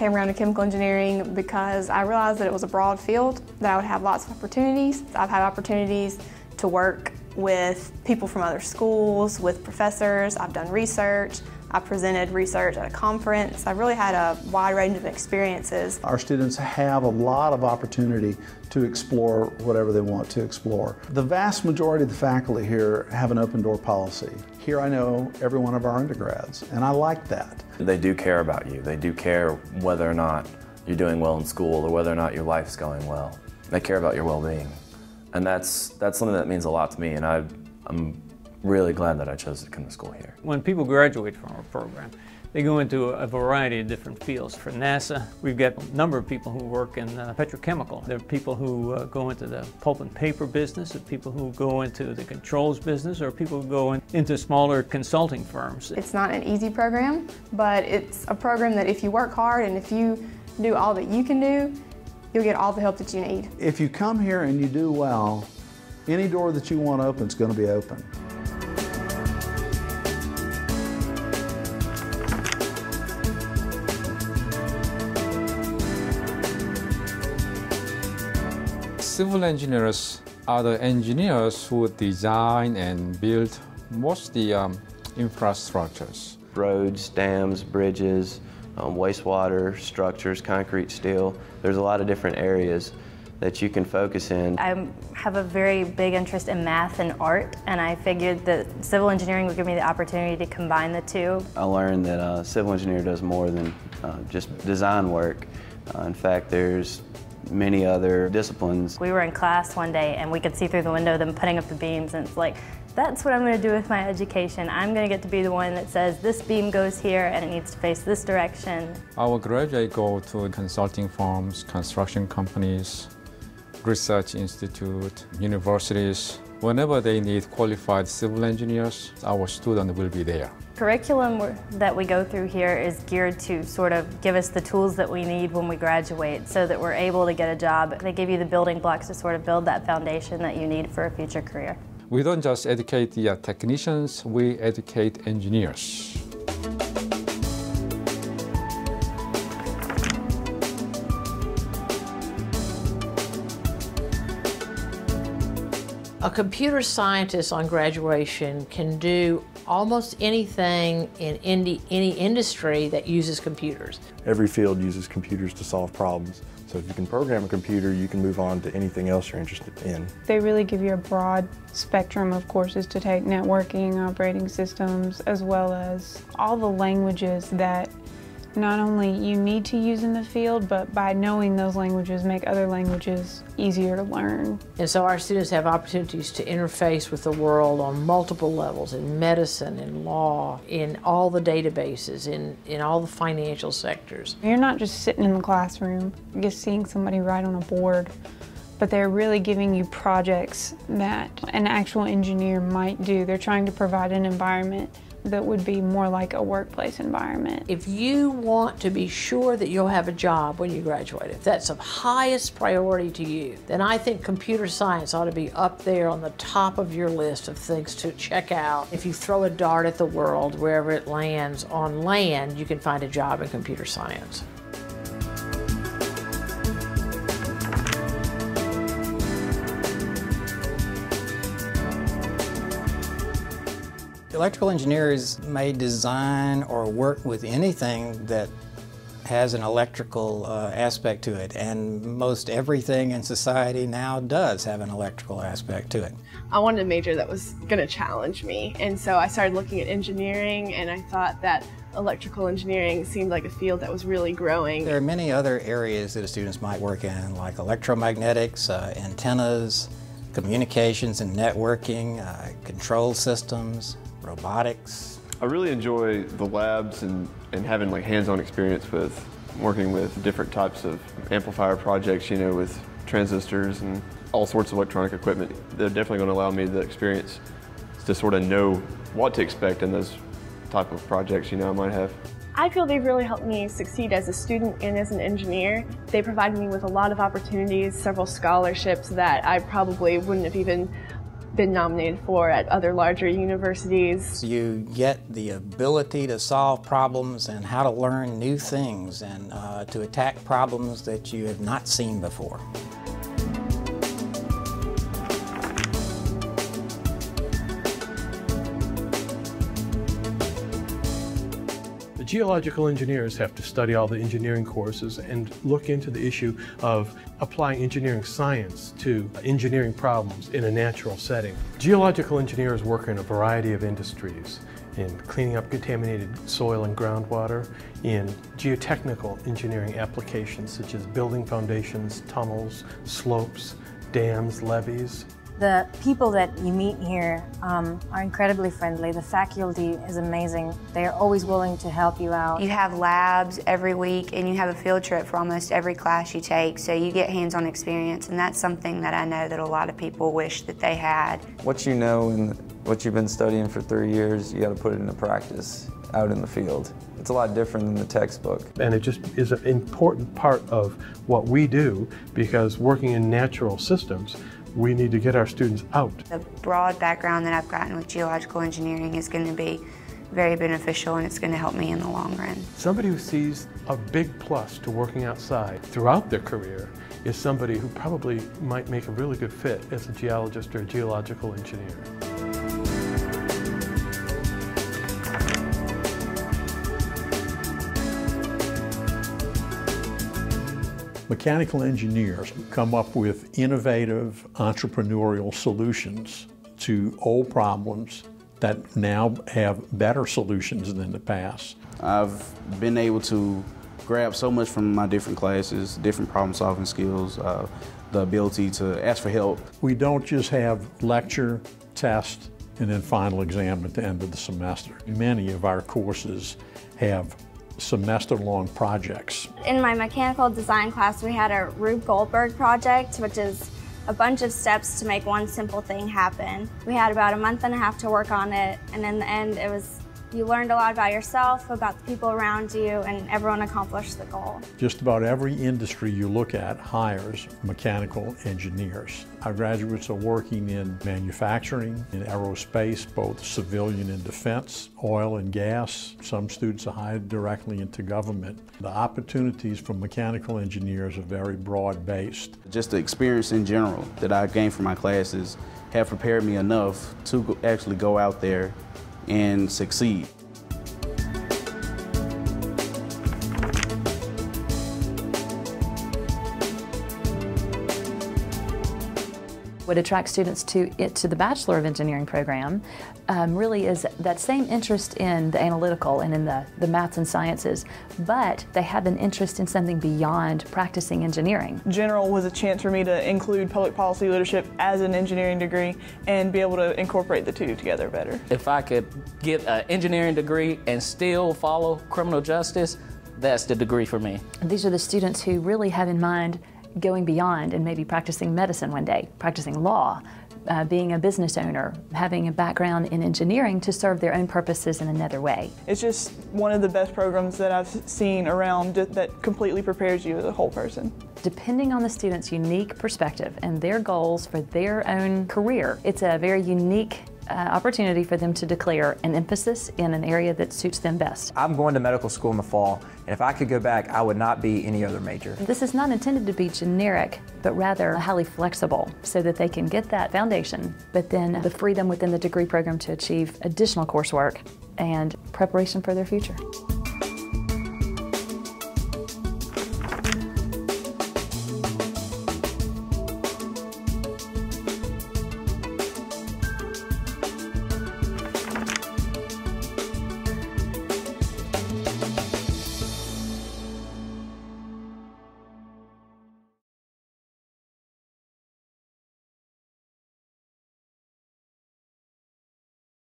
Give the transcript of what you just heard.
came around to chemical engineering because I realized that it was a broad field, that I would have lots of opportunities. I've had opportunities to work with people from other schools, with professors. I've done research. I presented research at a conference. I've really had a wide range of experiences. Our students have a lot of opportunity to explore whatever they want to explore. The vast majority of the faculty here have an open door policy. Here I know every one of our undergrads, and I like that. They do care about you. They do care whether or not you're doing well in school or whether or not your life's going well. They care about your well-being. And that's something that means a lot to me, and I'm really glad that I chose to come to school here. When people graduate from our program, they go into a variety of different fields. For NASA, we've got a number of people who work in petrochemical. There are people who go into the pulp and paper business, there are people who go into the controls business, or people who go into smaller consulting firms. It's not an easy program, but it's a program that if you work hard and if you do all that you can do, you'll get all the help that you need. If you come here and you do well, any door that you want open is going to be open. Civil engineers are the engineers who design and build most of the infrastructures. Roads, dams, bridges, wastewater, structures, concrete, steel. There's a lot of different areas that you can focus in. I have a very big interest in math and art, and I figured that civil engineering would give me the opportunity to combine the two. I learned that a civil engineer does more than just design work. In fact, there's many other disciplines. We were in class one day and we could see through the window them putting up the beams, and it's like, that's what I'm going to do with my education. I'm going to get to be the one that says this beam goes here and it needs to face this direction. Our graduates go to consulting firms, construction companies, research institute, universities. Whenever they need qualified civil engineers, our student will be there. Curriculum that we go through here is geared to sort of give us the tools that we need when we graduate so that we're able to get a job. They give you the building blocks to sort of build that foundation that you need for a future career. We don't just educate the technicians, we educate engineers. A computer scientist on graduation can do almost anything in any industry that uses computers. Every field uses computers to solve problems. So if you can program a computer, you can move on to anything else you're interested in. They really give you a broad spectrum of courses to take: networking, operating systems, as well as all the languages that not only you need to use in the field, but by knowing those languages make other languages easier to learn. And so our students have opportunities to interface with the world on multiple levels, in medicine, in law, in all the databases, in all the financial sectors. You're not just sitting in the classroom, just seeing somebody write on a board, but they're really giving you projects that an actual engineer might do. They're trying to provide an environment that would be more like a workplace environment. If you want to be sure that you'll have a job when you graduate, if that's of highest priority to you, then I think computer science ought to be up there on the top of your list of things to check out. If you throw a dart at the world, wherever it lands on land, you can find a job in computer science. Electrical engineers may design or work with anything that has an electrical aspect to it, and most everything in society now does have an electrical aspect to it. I wanted a major that was going to challenge me, and so I started looking at engineering, and I thought that electrical engineering seemed like a field that was really growing. There are many other areas that students might work in, like electromagnetics, antennas, communications and networking, control systems, robotics. I really enjoy the labs and having like hands-on experience with working with different types of amplifier projects, you know, with transistors and all sorts of electronic equipment. They're definitely going to allow me the experience to sort of know what to expect in those type of projects, you know, I might have. I feel they've really helped me succeed as a student and as an engineer. They provided me with a lot of opportunities, several scholarships that I probably wouldn't have even been nominated for at other larger universities. You get the ability to solve problems and how to learn new things and to attack problems that you have not seen before. Geological engineers have to study all the engineering courses and look into the issue of applying engineering science to engineering problems in a natural setting. Geological engineers work in a variety of industries, in cleaning up contaminated soil and groundwater, in geotechnical engineering applications such as building foundations, tunnels, slopes, dams, levees. The people that you meet here are incredibly friendly. The faculty is amazing. They are always willing to help you out. You have labs every week and you have a field trip for almost every class you take, so you get hands-on experience, and that's something that I know that a lot of people wish that they had. What you know and what you've been studying for 3 years, you got to put it into practice out in the field. It's a lot different than the textbook. And it just is an important part of what we do, because working in natural systems, we need to get our students out. The broad background that I've gotten with geological engineering is going to be very beneficial, and it's going to help me in the long run. Somebody who sees a big plus to working outside throughout their career is somebody who probably might make a really good fit as a geologist or a geological engineer. Mechanical engineers come up with innovative entrepreneurial solutions to old problems that now have better solutions than the past. I've been able to grab so much from my different classes, different problem-solving skills, the ability to ask for help. We don't just have lecture, test, and then final exam at the end of the semester. Many of our courses have semester-long projects. In my mechanical design class, we had a Rube Goldberg project, which is a bunch of steps to make one simple thing happen. We had about a month and a half to work on it, and in the end, you learned a lot about yourself, about the people around you, and everyone accomplished the goal. Just about every industry you look at hires mechanical engineers. Our graduates are working in manufacturing, in aerospace, both civilian and defense, oil and gas. Some students are hired directly into government. The opportunities for mechanical engineers are very broad-based. Just the experience in general that I gained from my classes have prepared me enough to actually go out there and succeed. What attracts students to the Bachelor of Engineering program really is that same interest in the analytical and in the maths and sciences, but they have an interest in something beyond practicing engineering. General was a chance for me to include public policy leadership as an engineering degree and be able to incorporate the two together better. If I could get an engineering degree and still follow criminal justice, that's the degree for me. These are the students who really have in mind going beyond and maybe practicing medicine one day, practicing law, being a business owner, having a background in engineering to serve their own purposes in another way. It's just one of the best programs that I've seen around that completely prepares you as a whole person. Depending on the student's unique perspective and their goals for their own career, it's a very unique opportunity for them to declare an emphasis in an area that suits them best. I'm going to medical school in the fall, and if I could go back, I would not be any other major. This is not intended to be generic, but rather highly flexible so that they can get that foundation, but then the freedom within the degree program to achieve additional coursework and preparation for their future.